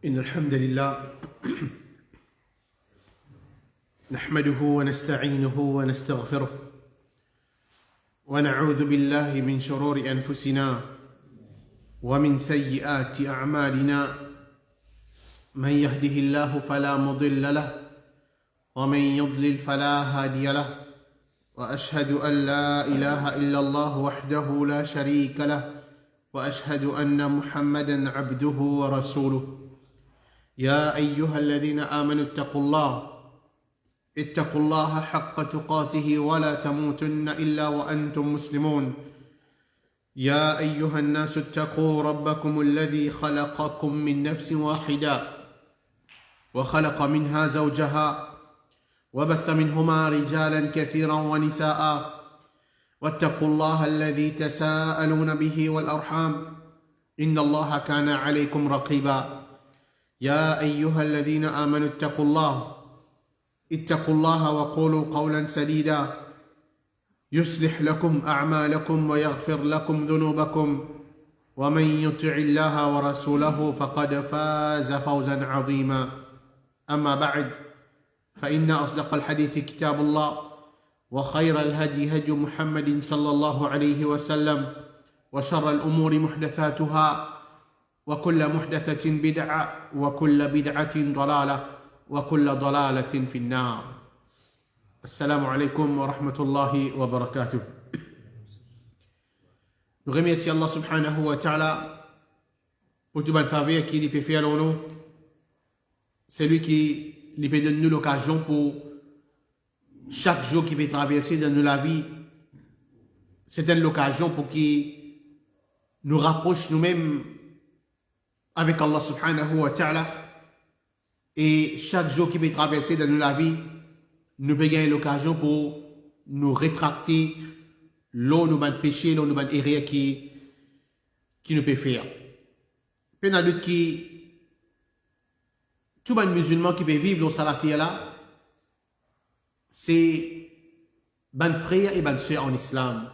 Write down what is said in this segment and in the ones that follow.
إن الحمد لله نحمده ونستعينه ونستغفره ونعوذ بالله من شرور أنفسنا ومن سيئات أعمالنا من يهده الله فلا مضل له ومن يضلل فلا هادي له وأشهد أن لا إله إلا الله وحده لا شريك له وأشهد أن محمدا عبده ورسوله يا أيها الذين آمنوا اتقوا الله حق تقاته ولا تموتن إلا وأنتم مسلمون يا أيها الناس اتقوا ربكم الذي خلقكم من نفس واحدة وخلق منها زوجها وبث منهما رجالا كثيرا ونساء واتقوا الله الذي تساءلون به والأرحام إن الله كان عليكم رقيبا يا أيها الذين آمنوا اتقوا الله وقولوا قولا سديدا يصلح لكم أعمالكم ويغفر لكم ذنوبكم ومن يطع الله ورسوله فقد فاز فوزا عظيما أما بعد فإن أصدق الحديث كتاب الله وخير الهدي هدي محمد صلى الله عليه وسلم وشر الأمور محدثاتها وكل محدثة بدعة وكل بدعة ضلالة وكل ضلالة في النار. Assalamu alaikum wa rahmatullahi wa barakatuh. Nous remercions Allah subhanahu wa ta'ala pour tout le faveur qui nous peut faire en nous. C'est lui qui nous peut donner l'occasion pour chaque jour qui peut traverser dans la vie. C'est une occasion pour qu'il nous rapproche nous-mêmes avec Allah subhanahu wa ta'ala. Et chaque jour qui peut traverser dans la vie, nous peut gagner l'occasion pour nous rétracter l'eau nous ban péché, l'eau nous ban erreur qui nous peut faire. Puis dans le qui, tout le musulman qui peut vivre dans salati là, c'est ban frère et ban sœur en islam.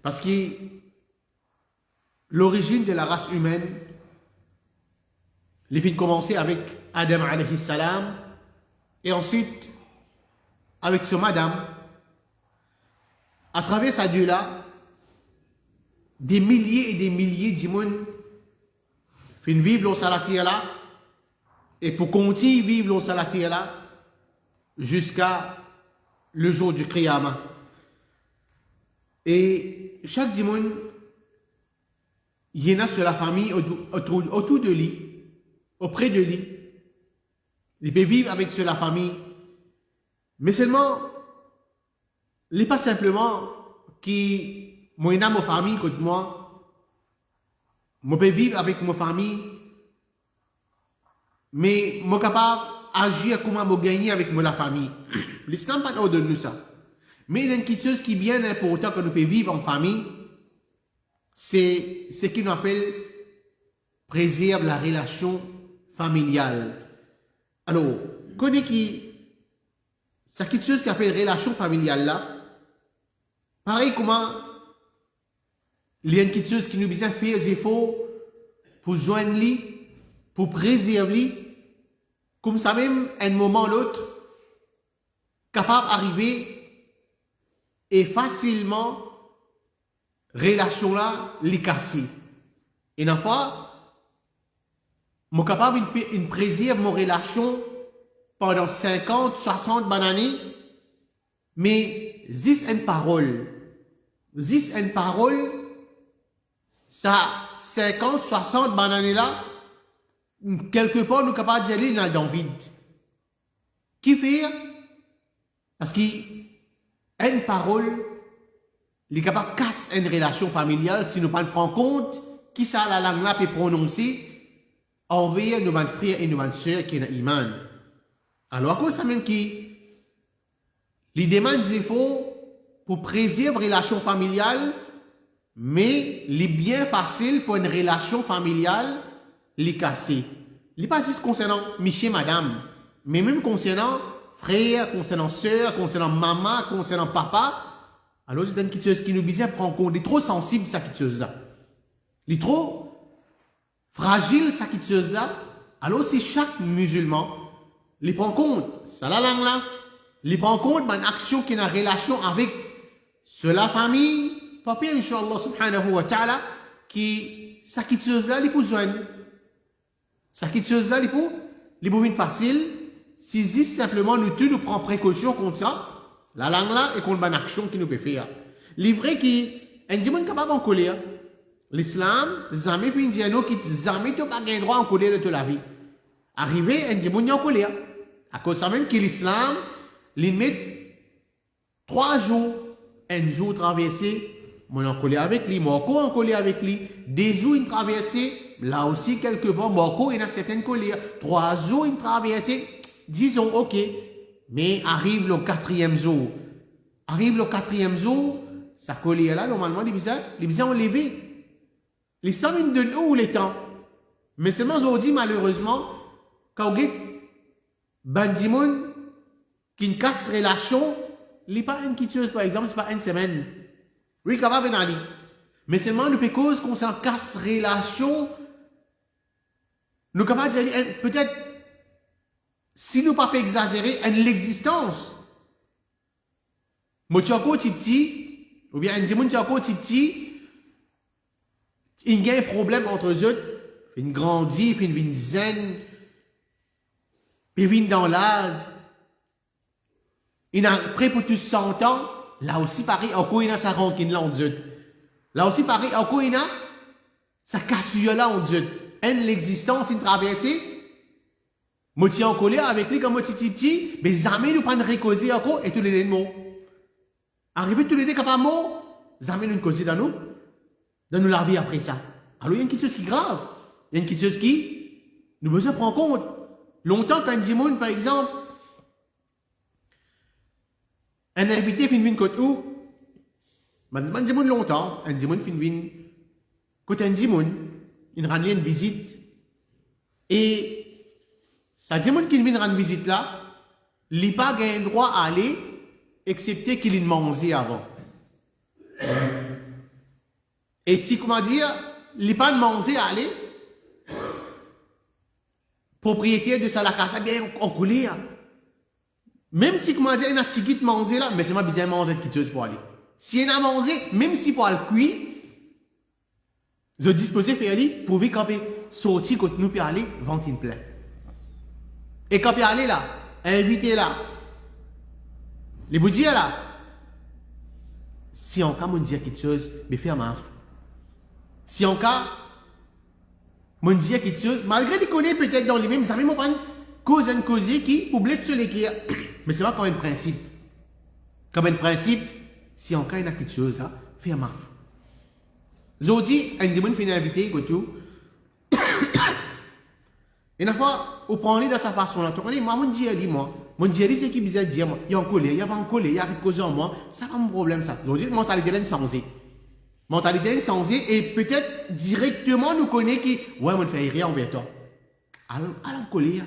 Parce que l'origine de la race humaine, les filles commençaient avec Adam alayhi salam et ensuite avec ce madame. À travers sa Dieu là, des milliers et des milliers d'immuns finissent vivre au salati là et pour continuer à vivre au salati là jusqu'à le jour du Qiyamah. Et chaque dimoun, il y en a sur la famille autour de lui. Auprès de lui, il peut vivre avec la famille, mais seulement, il n'est pas simplement qui moi et ma famille contre moi, je peux vivre avec ma famille, mais je suis capable d'agir comme je gagner avec la famille. L'islam n'a pas ordonné ça. Mais il y a une chose qui est bien importante que nous pouvons vivre en famille, c'est ce qu'on appelle préserve la relation familiale. Alors, connais qui c'est quelque chose qui appelle relation familiale là. Pareil comment il y a une quelque chose qui nous besoin faire des efforts pour joindre lui, pour préserver lui, comme ça même un moment ou l'autre capable d'arriver et facilement relation là les casser. Et une fois je suis capable de préserver mon relation pendant 50, 60 années, mais 10 une parole. 10 une parole, ça 50, 60 années là, quelque part nous sommes capables d'y aller dans le vide. Qui fait? Parce qu'une parole, il est capable de casser une relation familiale si nous ne prenons pas en compte qui ça la langue là peut prononcer envers nos frères et nos sœurs qui ont iman. Alors, à cause de ça même qui les demande des efforts pour préserver la relation familiale, mais il est bien facile pour une relation familiale les casser. Il n'est pas juste concernant monsieur, madame, mais même concernant frère, concernant sœur, concernant maman, concernant papa. Alors, c'est une chose qui nous besoin prendre en compte. Il est trop sensible, cette chose-là. Il est trop fragile, ça qui chose là, alors si chaque musulman, les prend compte, ça la langue là, les prend compte d'une action qui est en relation avec la famille, papa, Inch'Allah subhanahu wa ta'ala, qui, ça qui chose là, les pour joindre. Ça qui chose là, les pour facile, si simplement nous prenons précaution contre ça, la langue là, et contre une action qui nous peut faire. Les vrais qui, un dimanche capable en colère. L'islam, jamais fait une diano qui jamais tu pas gain droit en colère de toute la vie. Arrivé, un dimanche en colère. À cause ça même que l'islam, limite 3 jours, un jour traversé, moi en colère avec lui, moi en colère avec lui, 2 jours une traversée, là aussi quelque part, moi il y a certaines colères, 3 jours une traversée, disons ok, mais arrive le 4e jour. Arrive le 4e jour, sa colère là, normalement, les bizarres ont levé. Les 100 minutes de nous ou les temps. Mais seulement aujourd'hui, malheureusement, quand on a Bandimoun qui ne casse relation, il n'est pas une quitteuse, par exemple, ce n'est pas une semaine. Oui, quand même, venir. Mais seulement, nous cause qu'on s'en casse relation. Nous capables de dire, peut-être, si nous ne pas exagérer, l'existence. Mochako Tipti, ou bien Ndimoun Chako Tipti, il y a un problème entre eux, une grandit, une vie zen, une vie dans l'âge. Il a prêt pour tous 100 ans, là aussi pareil, encore il a sa rancune là en eux. Là aussi pareil, encore il a sa cassure là en eux. L'existence, une traversée, moi je suis en colère avec lui comme moi petit, mais jamais nous pas de récauser encore et tous les mots. Arrivé tous les deux capables mots, jamais nous ne causer dans nous. Dans nous la vie après ça. Alors il y a une petite chose qui est grave. Il y a une petite chose qui nous besoin prendre compte. Longtemps, quand Dimoun, par exemple, un invité fin vin côté où, man Dimoun longtemps, un Dimoun fin vin côté un Dimoun, il rend une visite. Et ça Dimoun qui vient rendre visite là, il n'a pas gain droit à aller, excepté qu'il ait mangé avant. Et si, comment dire, il n'a pas demandé à aller, propriétaire de ça, la casse, bien, en colère. Même si, comment dire, il y a un petit de manger là, mais c'est pas besoin de manger de quitteuse pour aller. Si il y a mangé, même si pour aller cuire, je dispose de faire aller, pour vivre quand sortir quand nous peut aller, vendre une plein. Et quand peut aller là, inviter là, les bougies là, si en cas, on dit quelque chose, mais faire ma. Si en cas, mon Dieu quelque chose, malgré qu'il connaît peut-être dans les mêmes amis, mon pas cause qui, pour blesser les qui, mais c'est pas comme un principe. Comme un principe, si en cas il y a quelque chose là, fais ma. Aujourd'hui, un dimanche finit invité, que tout. Et une fois, on prend de sa façon là, tu connais, moi, mon Dieu dit moi. Mon Dieu dit c'est qui bizarre dire moi. Il y a un colère, il y a un colère, il y a quelque chose en moi. Ça pas mon problème ça. Aujourd'hui, mentalité là, changée. Mentalité changée et peut-être directement nous connaît qui, ouais, on fait rien envers toi. Alors, en colère.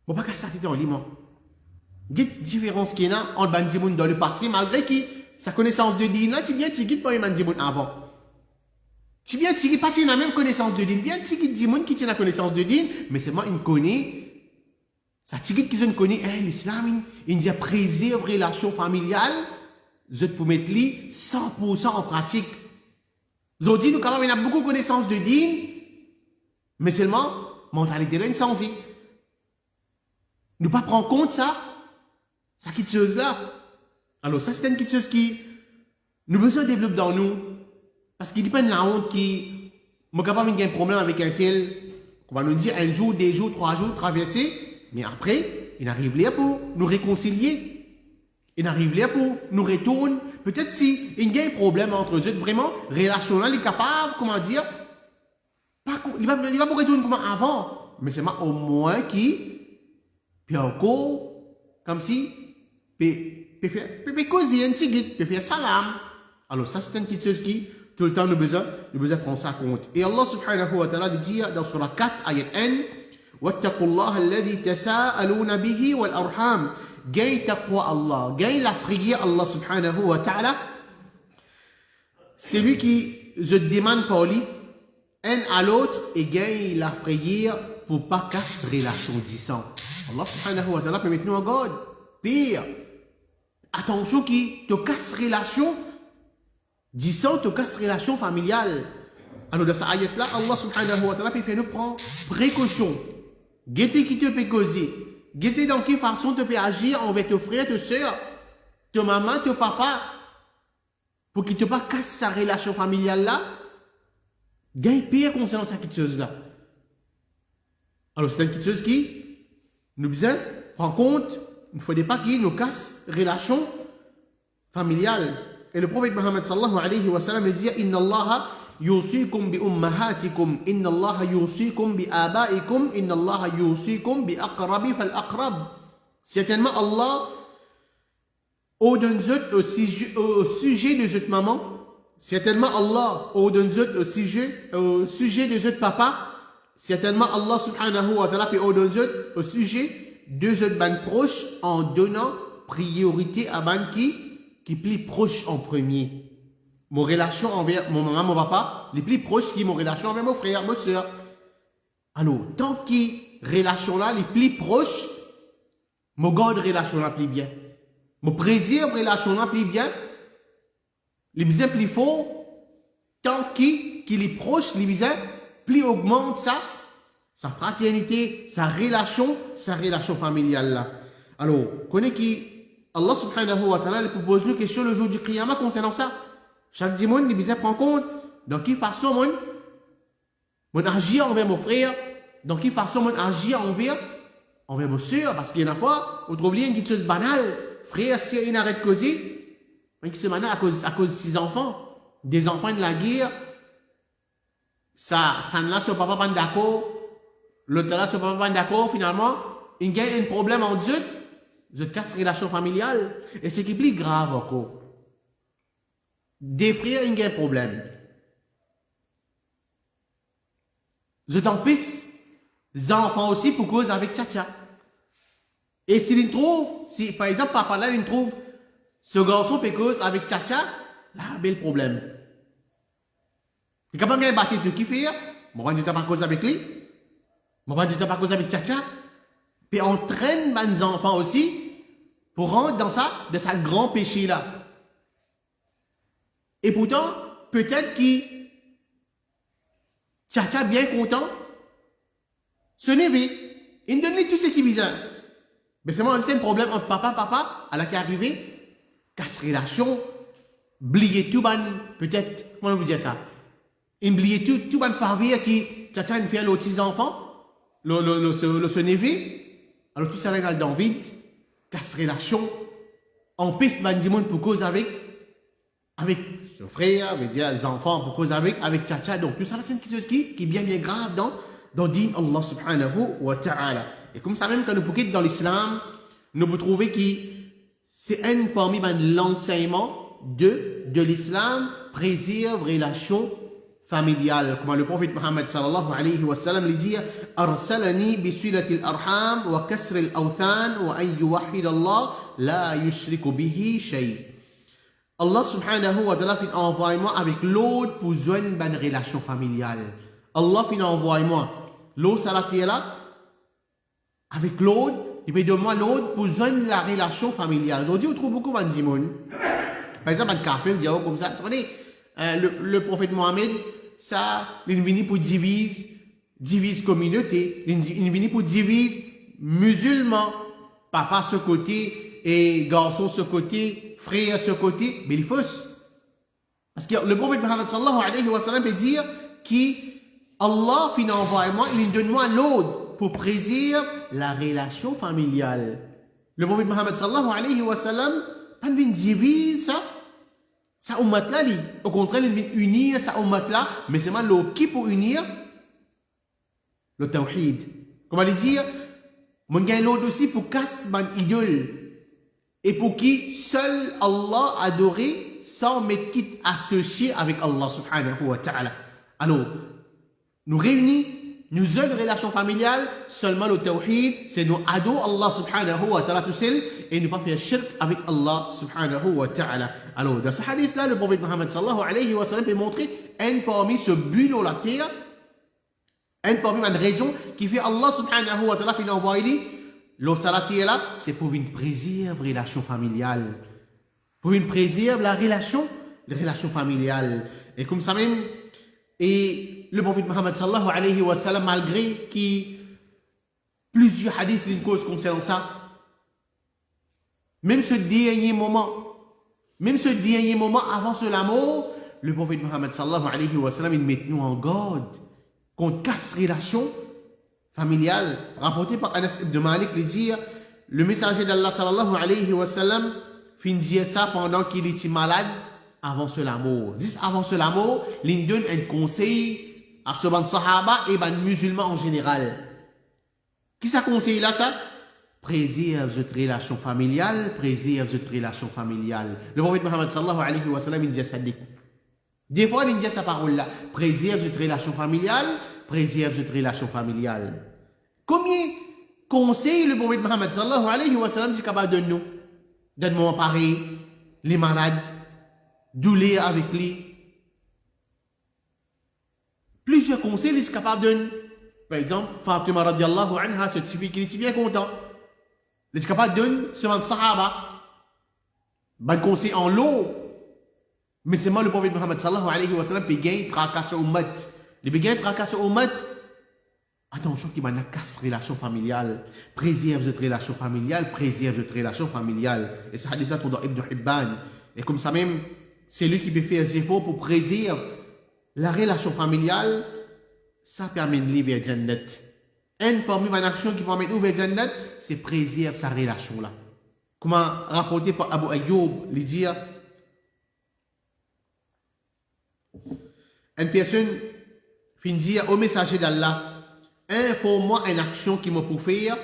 Bon, pas qu'à ça, t'es en limon. Il y a une différence qu'il y a entre Bandimoun dans le passé, malgré que sa connaissance de Din, là, tu viens, tu guides pas Bandimoun avant. Tu viens, tu pas la même connaissance de Din, bien, tu guides Dimoun qui tient la connaissance de Din, mais c'est moi, il me connaît. Ça, tu guides qui se connaît, l'islam, il y a préserve relation familiale. Je peux mettre lui 100% en pratique. Aujourd'hui, nous, quand même, on a beaucoup de connaissances de Din, mais seulement, mentalité là, changée. Nous pas prendre compte ça petite chose là. Alors ça, c'est une petite chose qui nous besoin développer dans nous. Parce qu'il dépend de la honte qui, moi, capable d'avoir un problème avec un tel, qu'on va nous dire un jour, 2 jours, 3 jours, traverser, mais après, il arrive là pour nous réconcilier. Il arrive là pour nous retourner. Peut-être si il y a un problème entre eux, vraiment, relationnel, il est capable, comment dire, il va pas retourner comme avant, mais c'est au moins qui, puis encore, comme si, peut faire causer un petit guide, peut faire salam. Alors ça, c'est une petite chose qui, tout le temps, nous besoin prendre ça en compte. Et Allah subhanahu wa ta'ala dit dans surah 4, ayat N, وَاتَّقُوا اللَّهَ الَّذِي تَسَاءَلُونَ بِهِ وَالْأَرْحَامِ. Gagne taqwa Allah, gagne la prière Allah subhanahu wa ta'ala. C'est lui qui, je demande par lui, un à l'autre et gagne la frayeur pour pas casser relation disant. Allah subhanahu wa ta'ala permet nous en garde. Pire, attention qui te casse relation disant, te casse relation familiale. Alors dans cette ayat-là, Allah subhanahu wa ta'ala fait nous prendre précaution. Guetter qui te peut causer. Guetter dans quelle façon te peut agir envers tes frères, tes soeurs, tes maman, tes papa. Pour qu'il ne te pas casse sa relation familiale là. Gagne pire concernant cette petite chose là. Alors c'est une petite chose qui nous besoin prendre compte. Il ne faudrait pas qu'il nous casse relation familiale. Et le prophète Mohammed sallallahu alayhi wa sallam dit Inna Allah yusikum bi ummahatikum, Inna Allah yusikum bi abaikum, Inna Allah yusikum bi aqrabi fal aqrab. Certainement Allah ordonne au sujet de cette maman. Certainement Allah ordonne au sujet de cette papa. Certainement Allah subhanahu wa ta'ala ordonne au sujet de cette ban proche en donnant priorité à ban qui plus proche en premier. Mon relation envers mon maman, mon papa, les plus proches qui mon relation envers mon frère, ma soeur. Alors, tant que relation là, les plus proches, mon garde relation là plus bien. Mon préserve relation là plus bien. Les besoins plus forts, tant qu'il est proche, les besoins plus augmente ça, sa fraternité, sa relation familiale là. Alors, connaît qui Allah subhanahu wa ta'ala propose une question le jour du Qiyamah concernant ça. Chaque dimanche, les besoins prend compte dans quelle façon mon agir envers mon frère, dans quelle façon mon agir envers mon soeur, parce qu'il y a une fois, on trouve une chose banale, frère, si il arrête de causer, qui se mène à cause de ses enfants, des enfants de la guerre, ça ne l'a sur papa pas d'accord, l'autre là sur papa pas d'accord, finalement, il gagne un problème en Dieu, je casse relation familiale, et ce qui est plus grave encore. Des frères, il gagne un problème. Je t'empêche, les enfants aussi pour cause avec Tcha-Tcha. Et s'il trouve, si par exemple papa là, il trouve ce garçon peut cause avec Tcha-Tcha, là, bel problème. Et quand on a battu tout qui fait, moi, je ne pas cause avec lui, moi, je ne pas cause avec Tcha-Tcha, puis on traîne les enfants aussi pour rentrer dans sa grand péché là. Et pourtant, peut-être qu'il Tcha-Tcha bien content, ce n'est pas, il donne tout ce qu'il besoin. Mais c'est un problème entre papa, à la qui est arrivé, casse relation, oublier tout ban, peut-être, comment vous dire ça? Oublier tout ban faveur qui, Tcha-Tcha, il fait aux petits enfants, le névé, alors tout ça là dans vide, casse relation, empêche ban du monde pour cause avec son frère, avec les enfants, pour cause avec Tcha-Tcha. Donc tout ça là, c'est quelque chose qui est bien grave dans din Allah subhanahu wa ta'ala. Et comme ça même quand nous pouvons dans l'islam, nous pouvons trouver que c'est un parmi l'enseignement de l'islam préserve relation familiale. Comme le prophète Mohammed sallallahu alayhi wa sallam lui dit Arsalani bi silati al-arham wa kasr al-awthan wa an yuwahhid Allah la yushriku bihi shay. Allah subhanahu wa ta'ala fait envoie-moi avec l'autre pour joindre une relation familiale. Allah fait envoie-moi l'autre salati là avec l'autre, il peut donner l'autre pour joindre la relation familiale. Aujourd'hui, on trouve beaucoup de gens. Par exemple, un kafir dit comme ça. Attendez, le prophète Mohammed, ça, il est venu pour divise communauté, il est venu pour diviser musulmans, papa ce côté et garçon ce côté, frère ce côté, mais il faut. Parce que le prophète Mohammed sallallahu alayhi wa sallam peut dire qu'Allah finit envoie-moi, il donne-moi l'autre pour préserver la relation familiale. Le prophète Mohammed sallallahu alayhi wa sallam, pas de divise ça ummat là, au contraire, il vient unir ça ummat là, mais c'est mal qui pour unir le tawhid. Comment le dire? Mon gagne l'autre aussi pour casser ban idole et pour qui seul Allah adoré sans mettre quitte associé avec Allah subhanahu wa ta'ala. Alors, nous réunissons nous avons une relation familiale, seulement le tawhid, c'est nous adorer Allah subhanahu wa ta'ala tout seul et ne pas faire shirk avec Allah subhanahu wa ta'ala. Alors, dans ce hadith-là, le prophète Mohammed sallallahu alayhi wa sallam peut montrer un parmi ce but dans la terre, Une parmi les raisons qui fait Allah subhanahu wa ta'ala fait envoyer le salat est là, c'est pour une préserver la relation familiale. Pour une préserver la relation familiale. Et comme ça même, et le prophète Muhammad sallallahu alayhi wa sallam, malgré qui plusieurs hadiths d'une cause concernant ça, même ce dernier moment avant ce mort, le prophète Muhammad sallallahu alayhi wa sallam, il met nous en garde contre casse relation familiale. Rapporté par Anas ibn Malik, il dit, le messager d'Allah sallallahu alayhi wa sallam fin dire ça pendant qu'il était malade avant ce mort. Dis avant ce mort, il donne un conseil à ce ban sahaba et ban musulmans en général. Qui ça conseille là ça? Préserve cette relation familiale, préserve cette relation familiale. Le prophète Muhammad sallallahu alayhi wa sallam, il dit ça. Des fois, il dit sa parole là, préserve cette relation familiale, préserve cette relation familiale. Combien conseils le prophète Muhammad sallallahu alayhi wa sallam dit capable de nous? Donne-moi pareil, les malades, douleur avec lui. Plusieurs conseils, il est capable de nous. Par exemple, Fatima radiallahu anha, ce type qui est bien content. Il est capable de nous, ce sahaba. Bon conseil en l'eau. Mais c'est moi le prophète Muhammad sallallahu alayhi wa sallam qui gagne tracas au ummat. Il gagne tracas au ummat. Attention qu'il m'a casse relation familiale. Préserve cette relation familiale, préserve cette relation familiale. Et ce hadith là dans Ibn Hibban. Et comme ça même, c'est lui qui peut faire des efforts pour préserver la relation familiale. Ça permet de vivre vers Jannat. Une parmi les actions qui permet de vivre vers Jannat, c'est préserver sa relation là. Comment rapporté par Abu Ayyub, lui dire, une personne finit dire au messager d'Allah, informe-moi une action qui me peut faire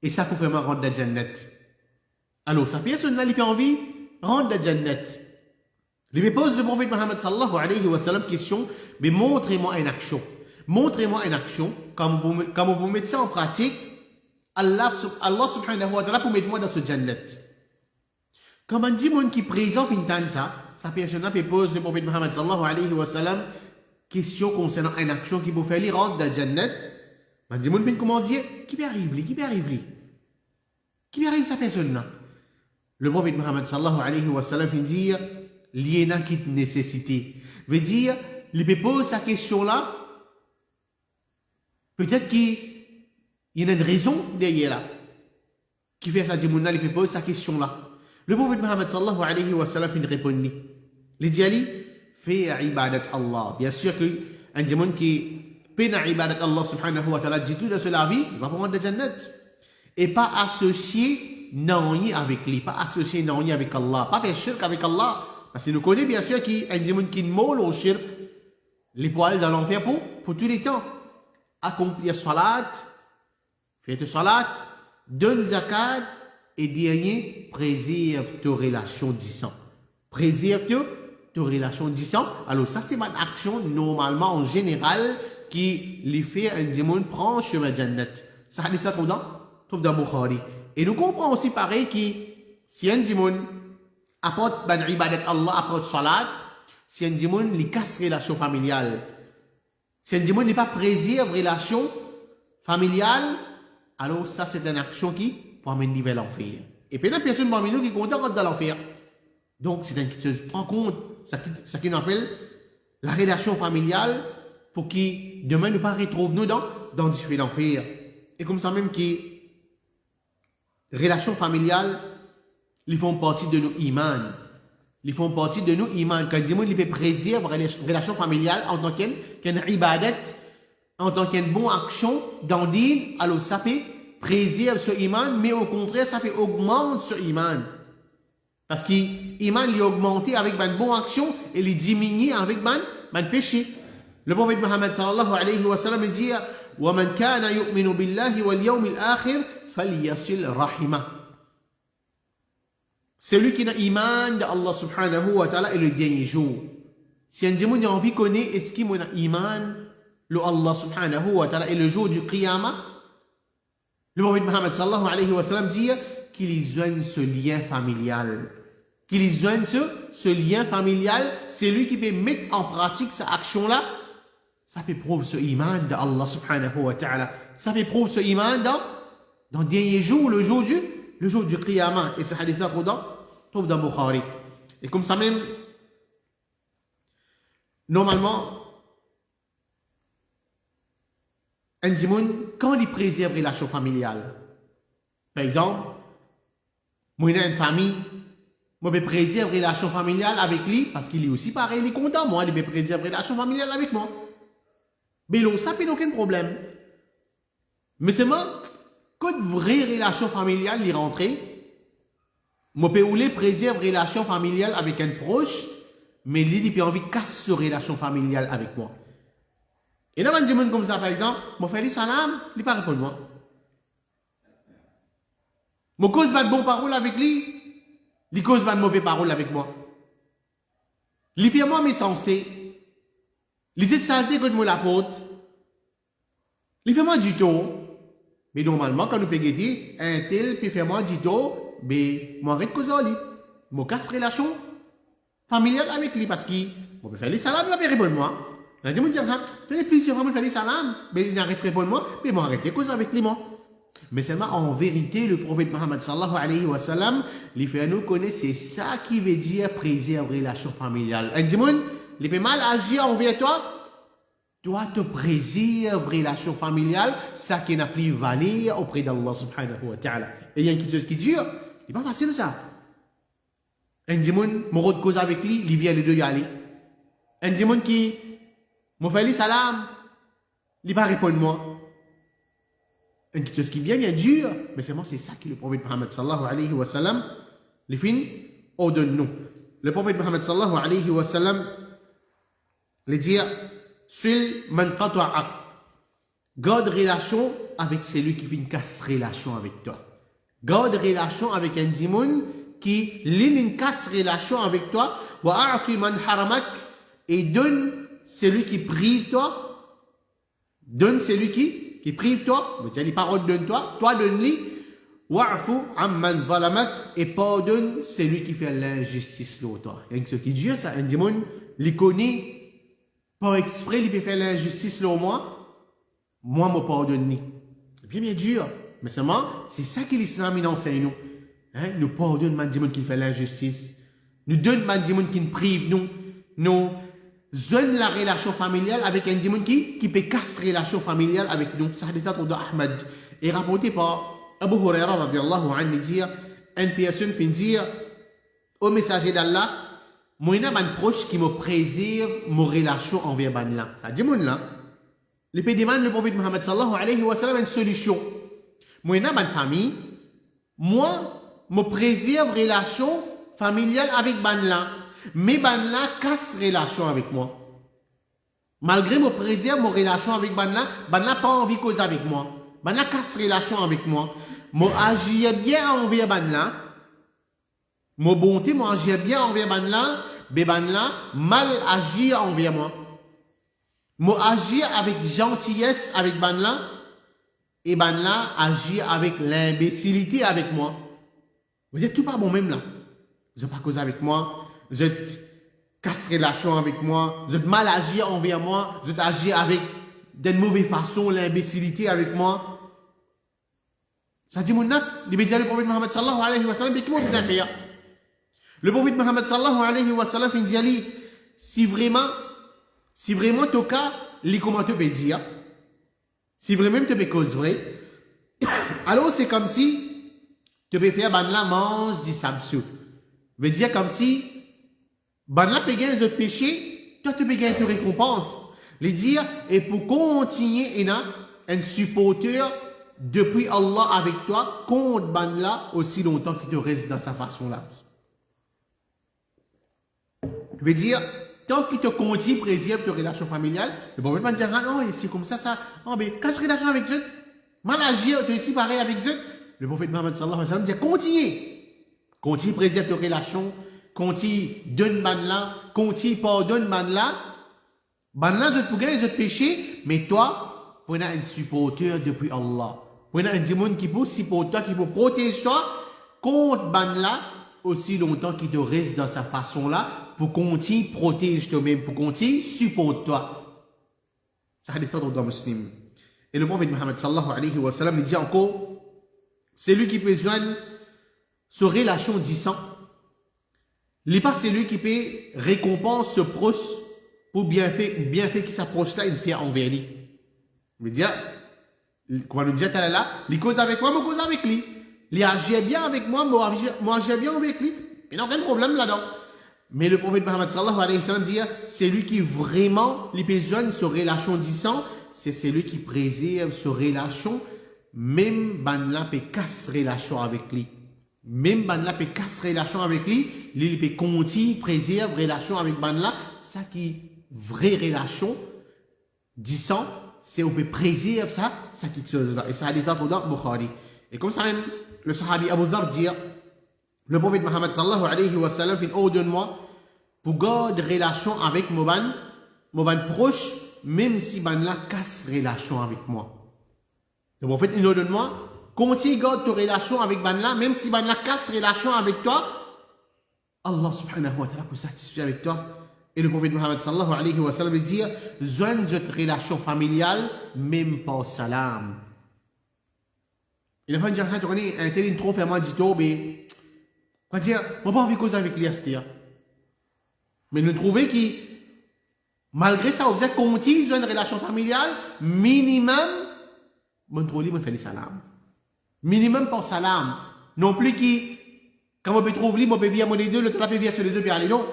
et ça peut faire me rendre de Jannat. Alors, sa personne n'a pas envie de rendre de Jannat. Il me pose le prophète Muhammad sallallahu alayhi wa sallam question, mais montrez-moi une action. Montrez-moi une action, comme vous mettez ça en pratique, Allah subhanahu wa ta'ala pour mettre moi dans ce Jannat. Comme on dit, mon qui présente une ça, sa personne peut poser le prophète Muhammad sallallahu alayhi wa sallam question concernant une action qui peut faire lui rentrer dans le Jannat. On dit, mon fin comment dire, qui peut arriver, qui peut arriver? Qui peut arriver sa personne là? Le prophète Muhammad sallallahu alayhi wa sallam dit, il y a une nécessité. Veut dire, il peut poser sa question là, peut-être qu'il y a une raison derrière là, qui fait ça, il peut poser sa question là. Le prophète Muhammad sallallahu alayhi wa sallam répond, il dit, fais ibadat Allah. Bien sûr que un démon qui peine à ibadat Allah subhanahu wa ta'ala dit tout de cela vie, il va prendre le Jannat. Et pas associer non avec lui, pas associer non avec Allah, pas faire shirk avec Allah. Parce que nous connaissons bien sûr qu'il y a un démon qui molle au shirk, les poils dans l'enfer pour tous les temps. Accomplir salat, faire salat, donne zakat, et dernier, préserve tes relations disant. Préserve tes relations disant. Alors ça, c'est une action normalement en général qui les fait un démon prend chemin Jannat. Ça arrive là tout dans Bukhari. Et nous comprenons aussi pareil que si un démon apporte ban ibadat Allah, apporte salat, si un démon lui casse relation familiale, si un démon n'est pas préserve relation familiale, alors ça c'est une action qui pour amener vers l'enfer. Et puis, il y a des personnes parmi nous qui comptent rentrer dans l'enfer. Donc, c'est une chose. Prends compte ce qu'on appelle la relation familiale pour qui demain ne pas retrouve nous dans différents enfers. Et comme ça même qui relations familiales, ils font partie de nos imans. Ils font partie de nos imans. Quand Dieu peut préserver la relation familiale en tant qu'une ibadat, en tant qu'une bonne action dans le din, alors ça peut préserve ce iman, mais au contraire, ça peut augmenter ce iman. Parce que l'iman est augmenté avec une bonne action et il diminue avec un péché. Le prophète Muhammad sallallahu alayhi wa sallam dit وَمَنْ كَانَ يُؤْمِنُ بِاللَّهِ وَالْيَوْمِ الْآخِرِ فَلْيَصِلْ رَحِمَهُ. Celui qui a l'iman d'Allah subhanahu wa ta'ala et le dernier jour. Si un démon a envie de connaître est-ce qu'il a l'iman, le Allah subhanahu wa ta'ala et le jour du qiyamah, le prophète Muhammad sallallahu alayhi wa sallam dit qu'il joigne ce lien familial. Qu'il joigne ce lien familial, c'est lui qui peut mettre en pratique cette action-là. Ça fait preuve ce iman d'Allah subhanahu wa ta'ala. Ça fait preuve ce iman dans le dernier jour, le jour du Qiyamah. Et ce hadith-là trouve dans Bukhari. Et comme ça même, normalement, un dimoun, quand il préserve les relations familiales, par exemple, moi, j'ai une famille, moi, je préserve les relations familiales avec lui, parce qu'il est aussi pareil, il est content, moi, il préserve les relations familiales avec moi. Mais là, ça n'a aucun problème. Mais c'est moi, quand une vraie relation familiale est rentrée, moi, je peux préserver les relations familiales avec un proche, mais lui, il a envie de casser cette relation familiale avec moi. Et là, un comme ça, par exemple, je fais des salam, il ne pas répondre moi. Je cause pas de bonnes paroles avec lui, il cause pas de mauvaises paroles avec moi. Il fait moi mes sensés. Il dit de santé que je me la porte. Il fait moi du tout. Mais normalement, quand nous payons un tel, puis fait moi du tout, mais moi arrête cause lui. Je casse relation familiale avec lui parce qu'il peut faire les salams, il va répondre moi. Il dit, tu as plusieurs fois, je fais les salams, mais il n'arrête de répondre moi, mais moi arrête cause avec lui, moi. Mais seulement en vérité, le prophète Mohammed sallallahu alayhi wa sallam, les frères nous connaissent, c'est ça qui veut dire préserver la relation familiale. Un démon, il fait mal agir envers toi, toi te préserver la relation familiale, ça qui n'a plus valeur auprès d'Allah subhanahu wa ta'ala. Et il y a une chose qui dure, c'est pas facile ça. Un démon, mon rôle de cause avec lui, il vient les deux y aller. Un démon qui m'a fait les salam, il va répondre moi. Une chose qui est bien dure, mais c'est ça que le prophète Mohammed sallallahu alayhi wa sallam, les fins, ordonne nous. Le prophète Mohammed sallallahu alayhi wa sallam, le dit, Sul man qata'ak, garde relation avec celui qui fait une casse relation avec toi. Garde relation avec un démon qui lit une casse relation avec toi, wa a'ti man haramak, et donne celui qui prive toi, donne celui qui prive toi, mais les paroles donne-toi, toi donne-lui, wa'fu amman zalamak, et pardonne celui qui fait l'injustice là toi. Et ce qui dit ça, un démon, il connaît, par exprès, il peut faire l'injustice là moi me pardonne. Bien dur, mais seulement, c'est ça que l'islam il enseigne nous. Hein? Nous pardonne un démon qui fait l'injustice, nous donne un démon qui nous prive nous donne la relation familiale avec un démon qui peut casser la relation familiale avec nous. Ça hadith de Ahmad est rapporté par Abu Huraira radiallahu anhu dire, une personne fait dire au messager d'Allah, moi j'ai un proche qui me préserve mon relation envers banla. Ça dit mon là. Le peut demander le prophète Mohammed sallallahu alayhi wa sallam une solution. Moi j'ai une famille, moi me préserve relation familiale avec banla. Mais banla casse relation avec moi. Malgré me préserve mon relation avec banla pas envie de causer avec moi. Banla casse relation avec moi. Moi agir bien envers banla. Mon bonté, moi agir bien envers banla, mais banla mal agir envers moi. Moi agir avec gentillesse avec banla et banla agir avec l'imbécilité avec moi. Vous dites tout pas bon même là. Vous n'avez pas causé avec moi. Vous êtes casse relation avec moi, vous êtes mal agir envers moi, vous êtes agir avec d'une mauvaise façon, l'imbécilité avec moi. Ça dit mon nat, il dit le prophète Mohammed sallallahu alayhi wa sallam, mais comment vous avez fait? Le prophète Mohammed sallallahu alayhi wa sallam, il dit, si vraiment ton cas, les commentaires peuvent dire, si vraiment tu peux cause vrai, alors c'est comme si tu peux faire ban la mange du sabsou. Veut dire comme si ban la peut gagner un péché, toi tu peux gagner une récompense. Les dire, et pour continuer, un supporter depuis Allah avec toi, contre ban la aussi longtemps qu'il te reste dans sa façon là. Veut dire, tant qu'il te continue, préserve ta relation familiale, le bon pas dire, ah non, c'est comme ça, oh, mais casse relation avec eux, mal agir, tu es aussi pareil avec eux. Le prophète Mohammed sallallahu alayhi wa sallam dit, continue, préserve ta relation, continue, donne ban là, continue, pardonne ban là, je te gagner les autres péchés, mais toi, pour un supporter depuis Allah, pour un démon qui peut supporter toi, qui peut protéger toi, contre ban là, aussi longtemps qu'il te reste dans sa façon là, pour continuer, protège toi-même, pour continuer, supporte toi. Ça hadith dans Muslim. Et le prophète Muhammad sallallahu alayhi wa sallam il dit encore, c'est lui qui peut joindre ce relation disant. Il n'est pas celui qui peut récompense ce proche pour bienfait qui s'approche là, il fait envers lui. Il dit, comme nous dit là, il cause avec moi, moi cause avec lui. Il agit bien avec moi, moi agis bien avec lui. Il n'y a aucun problème là-dedans. Mais le prophète Muhammad sallallahu alayhi wa sallam dit, c'est lui qui vraiment, les besoins ce relation disant, c'est celui qui préserve ce relation, même banla peut casser relation avec lui. Même banla peut casser relation avec lui, il peut continuer, préserve relation avec banla, ça qui vraie relation, disant, c'est on peut préserver ça qui chose là. Et ça a été dans Bukhari. Et comme ça même, le sahabi Abu Dhar dit, le prophète Muhammad sallallahu alayhi wa sallam, il ordonne-moi pour garder relation avec mon ban proche, même si ban la casse relation avec moi. Le prophète il ordonne-moi, continue garde ta relation avec ban la, même si ban la casse relation avec toi, Allah subhanahu wa ta'ala peut satisfaire avec toi. Et le prophète Muhammad sallallahu alayhi wa sallam dit, joigne votre relation familiale, même pas salam. Il a pas dit, tu connais, un tel trop fait, moi, dit, mais, on va dire, moi, pas envie de causer avec lui, mais nous trouvons que, malgré ça, vous êtes continue une relation familiale, minimum, mon troli, mon fait les salam. Minimum par salam. Non plus que, quand on peut trouver, on peut vivre les deux, l'autre peut vivre sur les deux, puis aller non.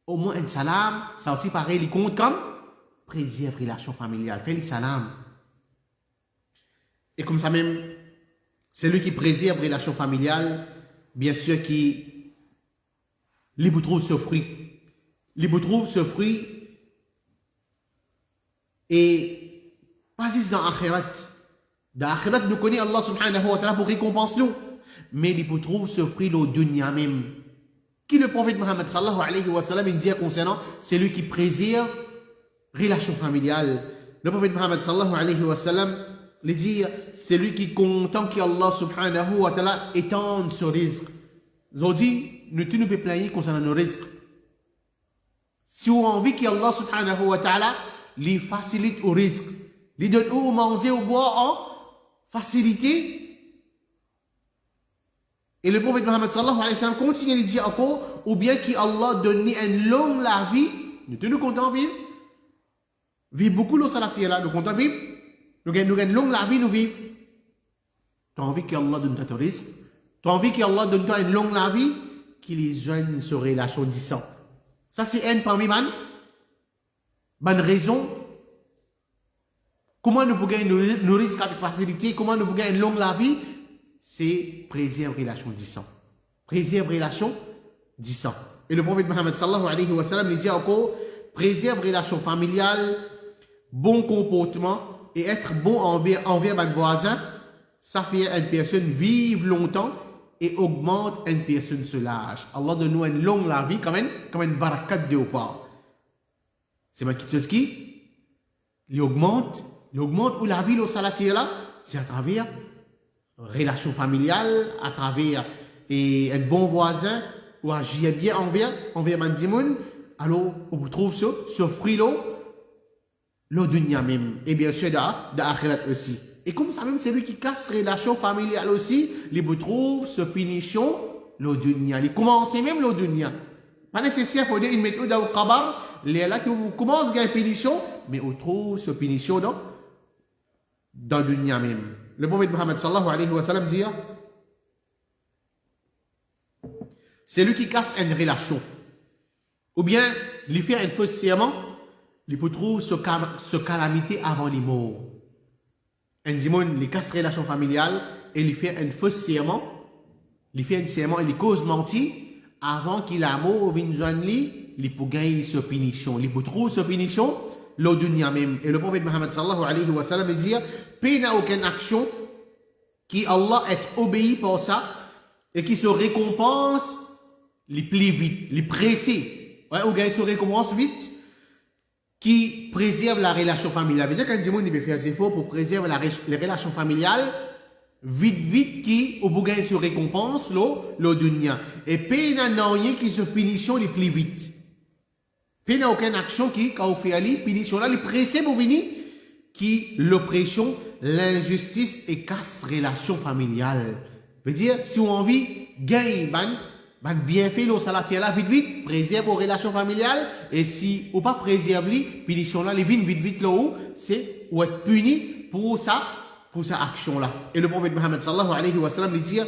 Au moins un salam, ça aussi pareil, il compte comme préserve relation familiale. Fais les salam. Et comme ça même, c'est lui qui préserve relation familiale, bien sûr, qui vous trouve ce fruit. Il vous trouve ce fruit et pas juste dans l'akhirat. Dans l'akhirat, nous connaissons Allah subhanahu wa ta'ala pour récompense nous. Mais il vous trouve ce fruit au dunya même. Qui le prophète Muhammad sallallahu alayhi wa sallam il dit concernant, c'est lui qui préserve relation familiale. Le prophète Muhammad sallallahu alayhi wa sallam il dit, c'est lui qui content qu'Allah subhanahu wa ta'ala étende ce risque. Ils ont dit, nous ne pouvons plaindre concernant nos risques. Si on a envie qu'Allah subhanahu wa ta'ala lui facilite au risque, lui donne où manger ou boire en facilité. Et le prophète Muhammad sallallahu alayhi wa sallam continue à dire encore, ou bien qu'Allah donne une longue la vie, nous sommes contents de vivre. Vivre beaucoup le salatier là, nous sommes contents de vivre. Nous gagnons une longue la vie, nous vivons. Tu as envie qu'Allah donne toi ton risque. Tu as envie qu'Allah donne toi une longue la vie, qu'il les joigne sur relation disant. Ça c'est une parmi bonne raison. Comment nous pouvons gagner nos risques avec facilité, comment nous pouvons gagner une longue la vie, c'est préserver relation disant. Préserver relation disant. Et le prophète Muhammad sallallahu alayhi wa sallam dit encore, préserve relation familiale, bon comportement et être bon envers votre voisin, ça fait une personne vive longtemps et augmente une personne se l'âge. Allah donne-nous une longue la vie comme une barakat de haut part. C'est ma chose qui l'augmente où la vie au salatier là, c'est à travers relation familiale, à travers un bon voisin, ou agir bien envers Mandimoun, alors on vous trouve ce fruit là, le dunya même, et bien sûr d'akhirat aussi. Et comme ça même, c'est lui qui casse relation familiale aussi, il vous trouve ce punition, le dunya. Il commence même le dunya. Pas nécessaire pour dire une méthode au kabar, là que vous commencez à punition, mais on trouve ce punition dans le dunya même. Le prophète Muhammad sallallahu alayhi wa sallam dit, c'est lui qui casse une relation. Ou bien, il fait un faux serment, il peut trouver ce calamité avant les morts. Un dimon, il casse relation familiale et il fait un faux serment. Il fait un serment et il cause mentir avant qu'il a mort vienne joindre lui, il peut gagner ce punition. Il peut trouver ce punition le dunya même. Et le prophète Muhammad sallallahu alayhi wa sallam dit, paix n'a aucune action qui Allah est obéi par ça et qui se récompense les plus vite, les pressés. Ouais, ou gagne se récompense vite, qui préserve la relation familiale. C'est-à-dire qu'un démon, il peut faire des efforts pour préserver les relations familiales, vite, qui, au bout gagne se récompense, le dunya. Et paix n'a rien qui se punition les plus vite. Puis il n'y a aucune action qui, quand on fait aller, punition là, les pressés pour venir, qui l'oppression, l'injustice et casse relation familiale. Veut dire, si on a envie, gagne, ban bienfait, l'eau salatier là, vite, vite, préserve aux relations familiales, et si on pas préserve les, punition là, les vite, vite, là-haut, c'est, ou être puni pour ça action là. Et le prophète Mohammed sallallahu alayhi wa sallam lui dit,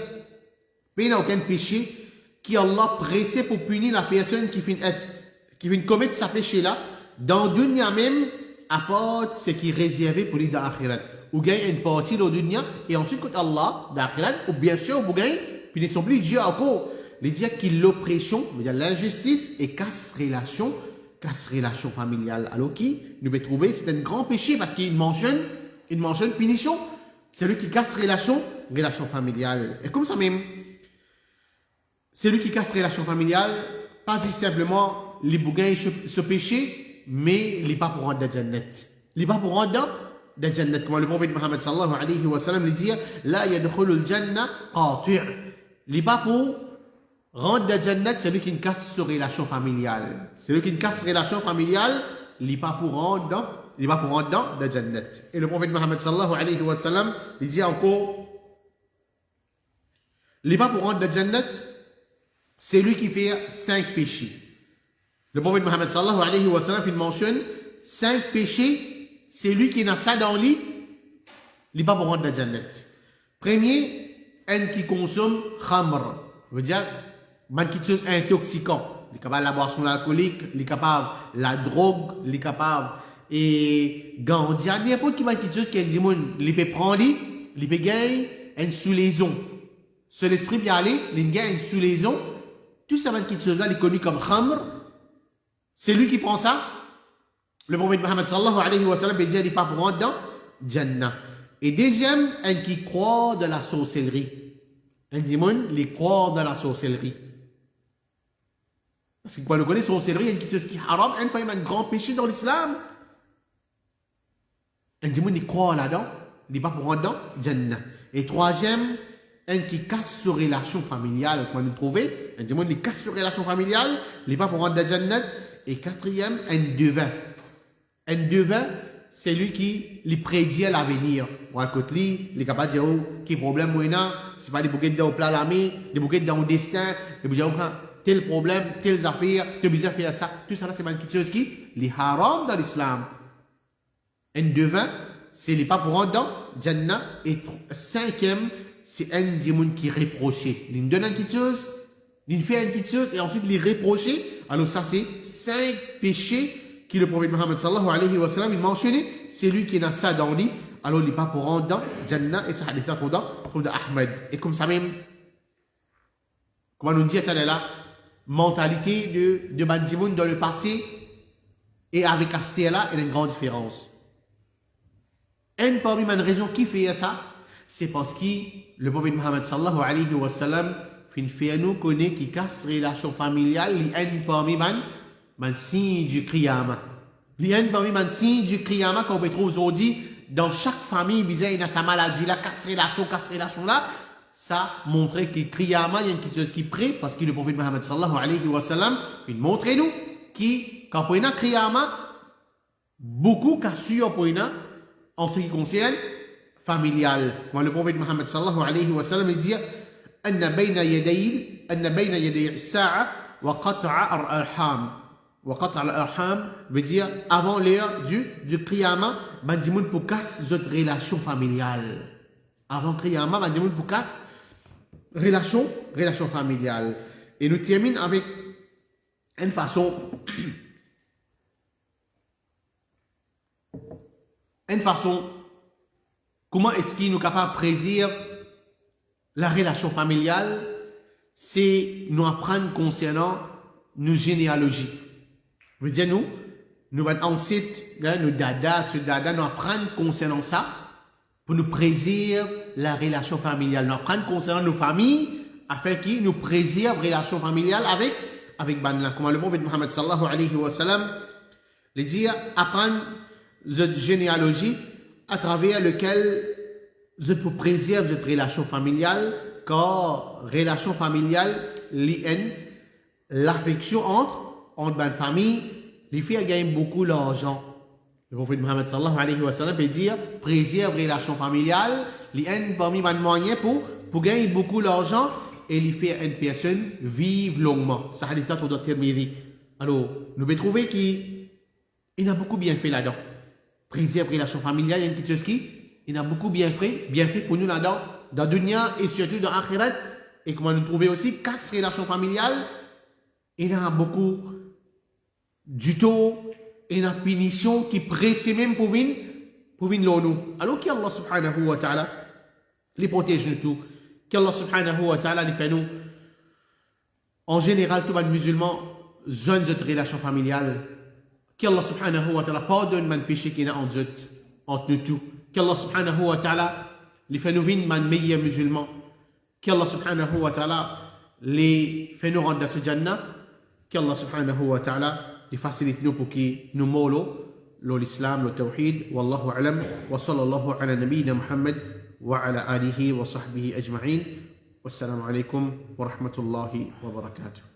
il n'y a aucun péché qui Allah pressé pour punir la personne qui vient commettre sa péché là, dans dunya même, apporte ce qui est réservé pour lui dans l'akhirat. Ou gagne une partie dans dunya, et ensuite, quand Allah, dans l'akhirat, ou bien sûr, vous gagnez, puis ils ne sont plus Dieu encore. Les dire qu'il l'oppression, l'injustice, et casse relation familiale. Alors qui, nous pouvons trouver, c'est un grand péché parce qu'il mentionne punition. C'est lui qui casse relation familiale. Et comme ça même, c'est lui qui casse relation familiale, pas si simplement les bougains ce péché, mais il n'est pas pour rendre de Jannat. Il n'est pas pour rendre de Jannat. Comme le prophète Mohammed sallallahu alayhi wa sallam lui dit, la yadkhulul Jannah qati'. Il n'est pas pour rendre de Jannat, c'est lui qui casse sa relation familiale. C'est lui qui casse relation familiale, il n'est pas pour rendre de Jannat. Et le prophète Mohammed sallallahu alayhi wa sallam lui dit encore, il n'est pas pour rendre de Jannat, c'est lui qui fait 5 péchés. Le prophète Mohammed sallallahu alayhi wa sallam, il mentionne 5 péchés, c'est lui qui n'a ça dans lui, il n'est pas pour rendre de Jannat. Premier, un qui consomme khamr, veut dire, quelque chose intoxicant. Il est capable de la boisson alcoolique, il est capable de la drogue, il est capable et gandia, n'importe qui quelque chose qui est il peut prendre, il peut gagner une sous-liaison. Sur l'esprit bien aller, il gagne une sous-liaison. Tout ça, quelque chose là, il est connu comme khamr. C'est lui qui prend ça. Le prophète Mohammed sallallahu alayhi wa sallam dit il n'est pas pour rentrer dans Jannah. Et deuxième, un qui croit de la sorcellerie. Un démon, il croit dans la sorcellerie. Parce que quand on connaît la sorcellerie, il y a quelque chose qui est haram, un grand péché dans l'islam. Un démon, il croit là-dedans, il n'est pas pour rentrer dans Jannah. Et troisième, un qui casse sur relation familiale, comment nous trouver. Un démon, il casse sur relation familiale, il n'est pas pour rentrer dans Jannah. Et quatrième, un devin. Un devin, c'est lui qui lui prédit l'avenir. Ou à côté, il est capable de dire, oh, quel problème, moi, c'est pas des bouquets dans le plat l'ami, des bouquets dans le destin, et vous dire, tel problème, telles affaires, tu as besoin de faire ça. Tout ça, c'est quelque chose qui est haram dans l'islam. Un devin, c'est les pas pour rentrer dans Jannah. Et cinquième, c'est un démon qui reproché. Il donne quelque chose, il fait quelque chose, et ensuite il reproché. Alors ça, c'est 5 péchés que le prophète Mohammed sallallahu alayhi wa sallam il mentionnait. C'est lui qui a ça dans lui. Alors il n'est pas pour rentrer dans Jannah. Et ça, hadith là, comme Ahmed. Et comme ça même, comment nous dit là, mentalité de Bandimoun dans le passé et avec Astéla, il y a une grande différence. Une parmi les raisons qui fait ça, c'est parce que le prophète Mohammed sallallahu alayhi wa sallam fait nous connaître qui casse relation familiale, il y a une parmi les signes du Qiyamah. Il y a une parmi les signes du Qiyamah qu'on peut trouver aujourd'hui dans chaque famille, il y a sa maladie là, casse relation là. Ça montrait que Qiyamah, il y a quelque chose qui prête, parce que le prophète Mohammed sallallahu alayhi wa sallam, il montre nous, qui, quand on a Qiyamah, beaucoup qu'assure pour nous, en ce qui concerne familial. Quand le prophète Mohammed sallallahu alayhi wa sallam, il dit, أن بين يدي الساعة وقطع الأرحام. وقطع الأرحام veut dire, avant l'heure du Qiyamah, ben, dis-moi pour casser notre relation familiale. Avant Qiyamah, ben, dis-moi pour casser relation familiale. Et nous terminons avec une façon comment est-ce qu'il nous capable de préserver la relation familiale, c'est nous apprendre concernant nos généalogies. Je veux dire, nous ancêtres, nos dada, nous apprendre concernant ça, pour nous préserver la relation familiale. Nous apprendre concernant nos familles, afin qu'ils nous préservent la relation familiale avec Banla. Comme le prophète Mohammed sallallahu alayhi wa sallam, il dit, apprendre cette généalogie à travers lequel je peux préserver cette relation familiale, car relation familiale, l'affection entre une famille, les filles gagnent beaucoup d'argent. Le prophète Mohammed sallallahu alayhi wa sallam peut dire, préserve les relations familiales, les un parmi les moyens pour gagner beaucoup d'argent et les faire une personne vivre longuement. Ça a des tas de Tirmidhi. Alors, nous pouvons trouver qu'il y a beaucoup bien fait là-dedans. Préserve les relations familiales, il y a une petite chose il y a beaucoup bien fait pour nous là-dedans, dans dunya et surtout dans akhirat. Et comment nous trouver aussi, casse les relations familiales, il y a beaucoup du tout, il y a une punition qui presse même pour venir nous. Alors qu'Allah subhanahu wa ta'ala les protège de tout. Qu'Allah subhanahu wa ta'ala les fait nous. En général, tous les musulmans ont une relation familiale. Qu'Allah subhanahu wa ta'ala pardonne les péchés qu'il y a entre nous tous. Qu'Allah subhanahu wa ta'ala les fait nous venir les meilleurs musulmans. Qu'Allah subhanahu wa ta'ala les fait nous rendre dans ce jannah. Qu'Allah subhanahu wa ta'ala les facilite nous pour qu'ils nous mollo l'islam, le tawhid. Wallahu alam. Wa sallallahu ala nabiyyina Muhammad wa ala alihi wa sahbihi ajma'in. Wassalamu alaikum wa rahmatullahi wa barakatuh.